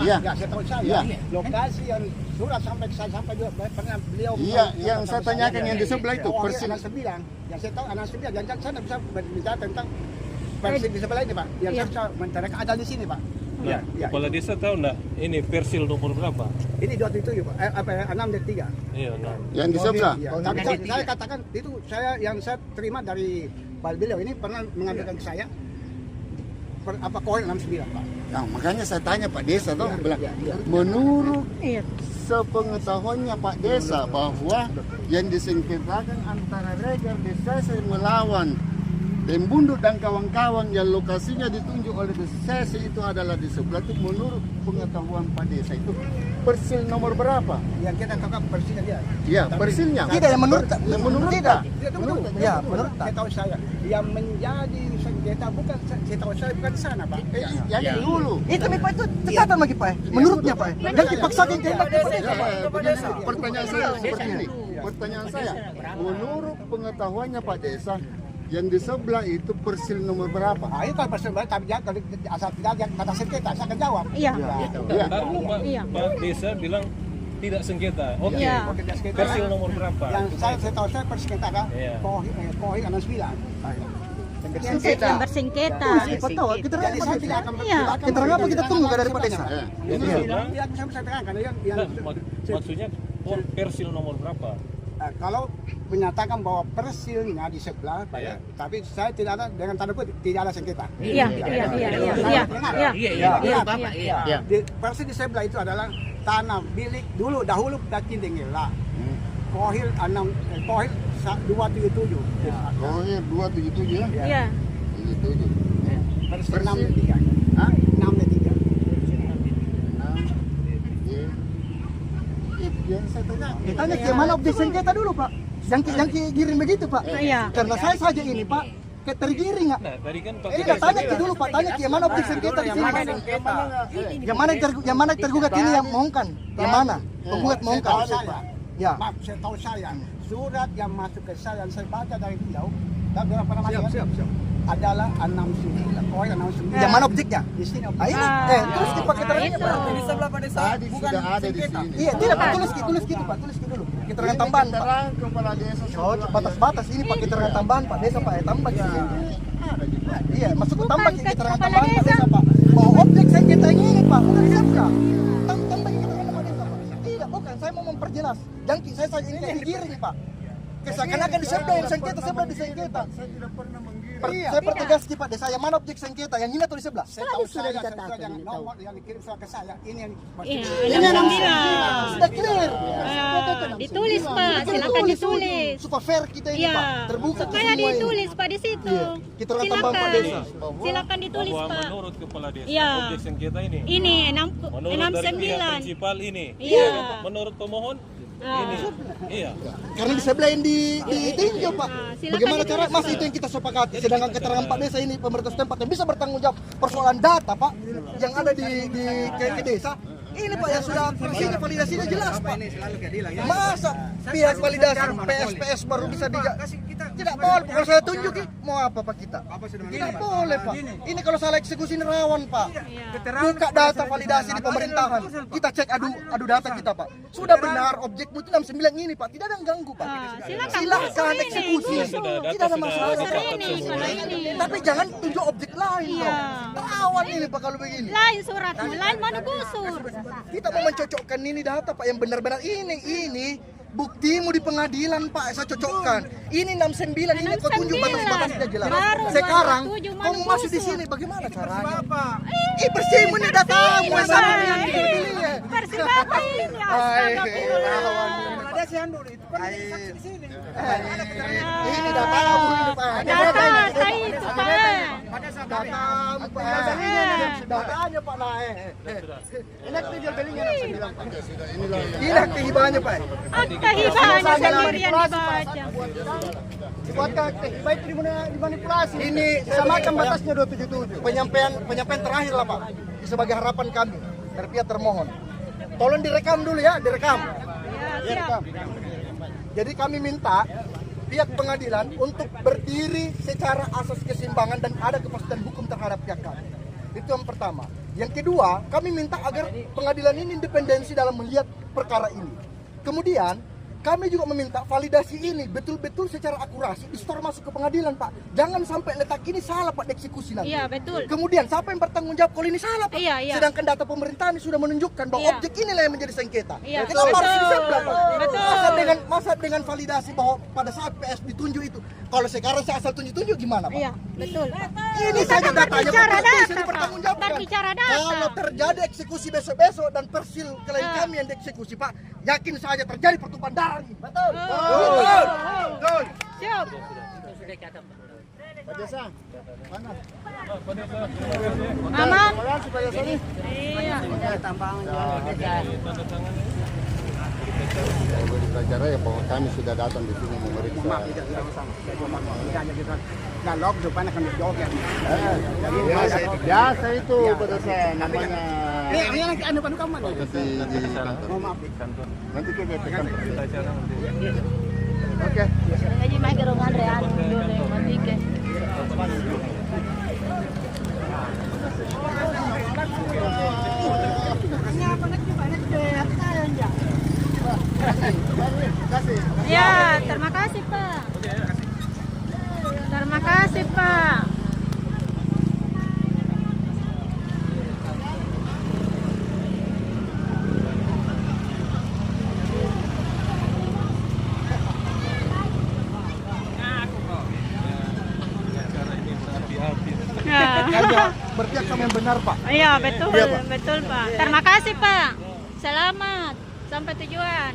Iya. Ya, saya tahu saya. Lokasi yang surat sampai ke saya sampai juga pernah beliau. Iya, yang saya tanyakan yang di sebelah itu persis. Anak 9. Yang saya tahu anak 9. Jangan saya bisa berbicara tentang persil di sebelah ini, Pak. Yang saya bisa menceritakan ada di sini, Pak. Nah, kepala desa tahu enggak ini persil nomor berapa? Ini 27, Pak. 6 dan 3. Iya, 6. Yang di sebelah. Ya, tapi saya katakan itu saya terima dari beliau ini pernah mengambilkan ke saya koin 69, Pak. Nah, makanya saya tanya Pak Desa tuh bilang, menurut sepengetahuannya Pak Desa bahwa yang disengketakan antara Regar Desa melawan Tembunduk dan kawan-kawan yang lokasinya ditunjuk oleh Sesi itu adalah di sebelah itu, menurut pengetahuan Pak Desa itu persil nomor berapa? Yang kita tangkap persilnya dia. Iya, persilnya. Tidak, yang menurut tidak. Ya, menurut saya tahu saya yang menjadi sengketa bukan saya tahu saya bukan sana, Pak. Jadi dulu. itu Pak, itu catatan lagi Pak. Menurutnya Pak. Dan dipaksakan kehendak Pertanyaan saya seperti ini. Pertanyaan saya, menurut pengetahuannya Pak Desa, yang di sebelah itu persil nomor berapa? Nah, itu persil berapa? Tapi kalau asal tidak yang kata sengketa, saya akan jawab. Iya. Iya. Lalu Pak Desa bilang tidak sengketa. Oke. Iya. Persil nomor berapa? Yang saya tahu saya persengketa kan, Iya. koin 69. Yang bersengketa. Siapa tahu kita Jadi saya tidak akan Iya. keterangan apa kita tunggu dari Pak Desa. Ini yang saya terangkan yang Maksudnya persil nomor berapa? kalau menyatakan bahwa persilnya di sebelah, Pak, ya. Tapi saya tidak ada dengan tanda kutip tidak ada sengketa. Iya. Di persil di sebelah itu adalah tanah milik dahulu Datin Denggela. Kohil 277. Oh iya, 277 ya? Iya. 77. Persil 6 dan 3. Hah? 6 dan 3. Yang saya tanya, Tanya ke mana objek sengketa dulu Pak. Yang kirim begitu Pak. Iya. Karena saya saja ini Pak, tergiring nggak? Nah, tadi kan Pak Kita tanya ke dulu Pak, tanya ke mana objek sengketa di sini. Yang mana tergugat ini yang mohonkan? Yang mana? Penggugat mohonkan. Ya. Maaf, saya tahu saya. Surat yang masuk ke saya yang saya baca dari beliau. Dan berapa nama dia? Adalah 69. Koin 69. Yang mana objeknya? Di sini Ah, ini. Terus dipakai keterangannya Pak. Itu. Di sebelah Pak Desa. tadi sudah ada di sini. Iya, tidak Pak, tulis gitu Pak, tulis dulu. Keterangan tambahan Pak. Keterangan kepala desa Oh, batas-batas ini Pak, keterangan tambahan Pak Desa Pak, tambah di sini. ada di Pak. Iya, maksudku Bukan tambah ke keterangan kepala tambahan Pak desa. Desa Pak. Bahwa objek sengketa yang ini Pak, bukan sebelah. Tambah keterangan Pak Desa Pak. Tidak, bukan, saya mau memperjelas. Jangki saya saja ini digiring Pak. Seakan-akan di sebelah yang sengketa, sebelah di sengketa. Saya tidak pernah menggiring. Saya pertegas Pak Desa, yang mana objek sengketa? Yang ini atau di sebelah? saya tahu sudah dikatakan yang nomor yang dikirim surat ke saya ini yang Iya. Ini yang 69. sudah clear. Ditulis Pak, silakan ditulis. Super fair kita ini Iya. Pak, terbuka Supaya semua ini. ditulis Pak di situ. Iya. Keterangan tambahan Pak Desa. Silakan ditulis bahwa Pak. menurut kepala desa Iya. objek sengketa ini. Ini Menurut dari pihak 69. prinsipal ini. Iya. Menurut pemohon ini. Iya. Karena di sebelah yang ditinjau Pak. silakan Bagaimana cara ditulis, Mas itu yang kita sepakati. Sedangkan keterangan Pak Desa ini pemerintah setempat yang bisa bertanggung jawab persoalan data Pak yang ada ke desa. Ini Pak yang sudah fungsinya validasinya jelas Pak. Masa pihak validasi PSPS baru bisa tidak boleh. Kalau saya tunjuk mau apa Pak kita? Tidak boleh Pak. Ini kalau salah eksekusi ini rawan Pak. Buka data validasi di pemerintahan. Kita cek adu data kita Pak. Sudah benar objekmu itu 69 ini Pak. Tidak ada yang ganggu Pak. Silakan eksekusi. Tidak ada masalah. Tapi jangan tunjuk objek lain dong. Rawan ini Pak kalau begini. Lain suratmu, lain mana gusur. Kita mau mencocokkan ini data Pak yang benar-benar ini buktimu di pengadilan Pak, saya cocokkan. Ini 69 ini kau tunjuk batas-batasnya jelas. Baru Sekarang 27 kamu mana masih di gusur. sini bagaimana caranya? Bersihmu ini datamu yang sama dengan pilih. Versi Bapak ini, astagfirullah. Ini datamu ini Pak. Data itu Pak. Datamu Pak. Datanya Pak lah. Ini akte jual belinya 69. Ini akte hibahnya Pak. Akta hibahnya sendirian dibaca. Dibuatkan akte hibah itu dimanipulasi. Ini samakan batasnya 277. Penyampaian terakhir lah Pak. Sebagai harapan kami dari pihak termohon. Tolong direkam dulu ya, direkam. Siap. Jadi kami minta pihak pengadilan untuk berdiri secara asas keseimbangan dan ada kepastian hukum terhadap pihak kami. Itu yang pertama. Yang kedua, kami minta agar pengadilan ini independensi dalam melihat perkara ini. Kemudian, kami juga meminta validasi ini betul-betul secara akurasi distor masuk ke pengadilan, Pak. Jangan sampai letak ini salah, Pak, dieksekusi nanti. Iya, betul. Kemudian siapa yang bertanggung jawab kalau ini salah, Pak? Iya, iya. Sedangkan data pemerintahan sudah menunjukkan bahwa Iya. objek inilah yang menjadi sengketa. Iya, Kenapa harus betul. disebelah, Pak? Betul. Masa dengan validasi bahwa pada saat PS ditunjuk itu, kalau sekarang saya asal tunjuk-tunjuk gimana, Pak? Iya, betul. Ini Kita saja kan datanya berbicara Pak, bisa data, Pak. dipertanggungjawabkan. Berbicara data. Kalau terjadi eksekusi besok-besok dan persil klien kami yang dieksekusi, Pak, yakin saja terjadi pertumpahan darah ini. Betul. Betul. Siap. Pak Desa, mana? Aman. Terima kasih Pak Desa nih. Iya. Belajar ya bahwa kami sudah datang di sini memeriksa. Galok depan akan dijawab ya. Biasa itu Pak Desa namanya. Ini anu kamu mana? Di kantor. Maaf. Nanti kita ke kantor. Oke. Ngaji mah gerongan rean dulu mati ke. Ya, terima kasih Pak. Terima kasih Pak. Ya. Hanya berpihak sama yang benar, Pak. Iya betul, Iya, Pak. betul Pak. Terima kasih Pak. Selamat sampai tujuan.